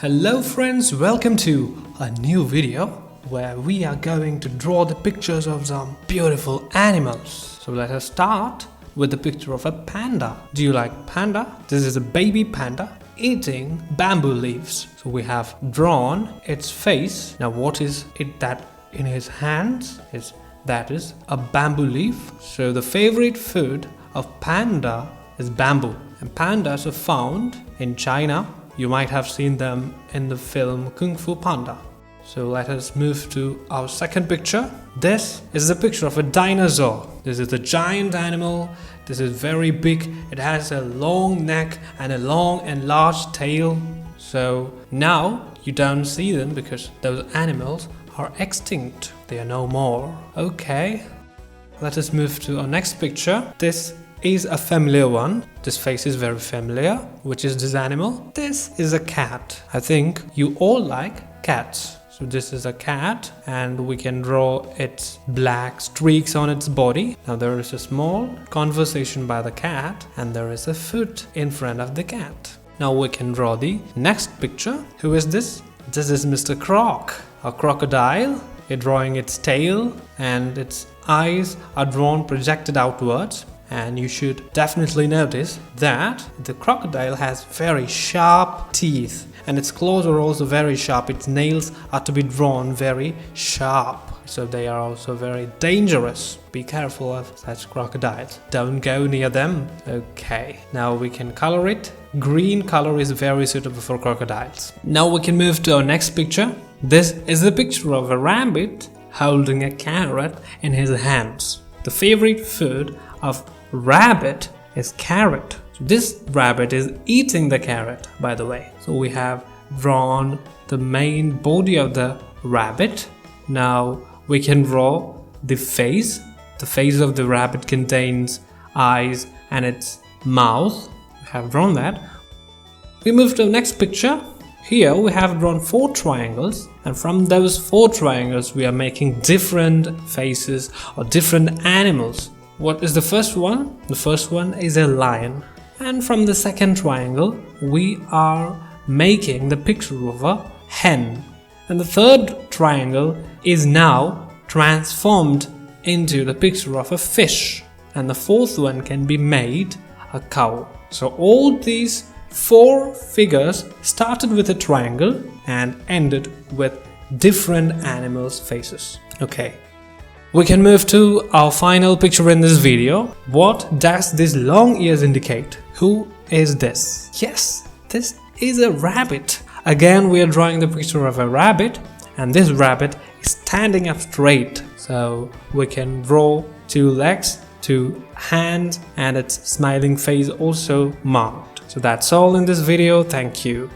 Hello friends, welcome to a new video where we are going to draw the pictures of some beautiful animals. So let us start with the picture of a panda. Do you like panda? This is a baby panda eating bamboo leaves. So we have drawn its face. Now what is it that in his hands is? That is a bamboo leaf. So the favorite food of panda is bamboo. And pandas are found in China. You might have seen them in the film Kung Fu Panda. So let us move to our second picture. This is the picture of a dinosaur. This is a giant animal. This is very big. It has a long neck and a long and large tail. So now you don't see them because those animals are extinct. They are no more. Okay, let us move to our next picture. This is a familiar one. This face is very familiar. Which is this animal? This is a cat. I think you all like cats. So this is a cat and we can draw its black streaks on its body. Now there is a small conversation by the cat and there is a foot in front of the cat. Now we can draw the next picture. Who is this? This is Mr. Croc, a crocodile. We're drawing its tail and its eyes are drawn projected outwards. And you should definitely notice that the crocodile has very sharp teeth and its claws are also very sharp. Its nails are to be drawn very sharp. So they are also very dangerous. Be careful of such crocodiles. Don't go near them. Okay, now we can color it. Green color is very suitable for crocodiles. Now we can move to our next picture. This is a picture of a rabbit holding a carrot in his hands. The favorite food of rabbit is carrot. So this rabbit is eating the carrot, by the way. So we have drawn the main body of the rabbit. Now we can draw the face. The face of the rabbit contains eyes and its mouth. We have drawn that. We move to the next picture. Here we have drawn 4 triangles, and from those 4 triangles we are making different faces or different animals. What is the first one? The first one is a lion. And from the second triangle, we are making the picture of a hen. And the third triangle is now transformed into the picture of a fish. And the fourth one can be made a cow. So all these 4 figures started with a triangle and ended with different animals' faces. Okay. We can move to our final picture in this video. What does this long ears indicate? Who is this? Yes, this is a rabbit. Again, we are drawing the picture of a rabbit and this rabbit is standing up straight. So we can draw 2 legs, 2 hands and its smiling face also marked. So that's all in this video. Thank you.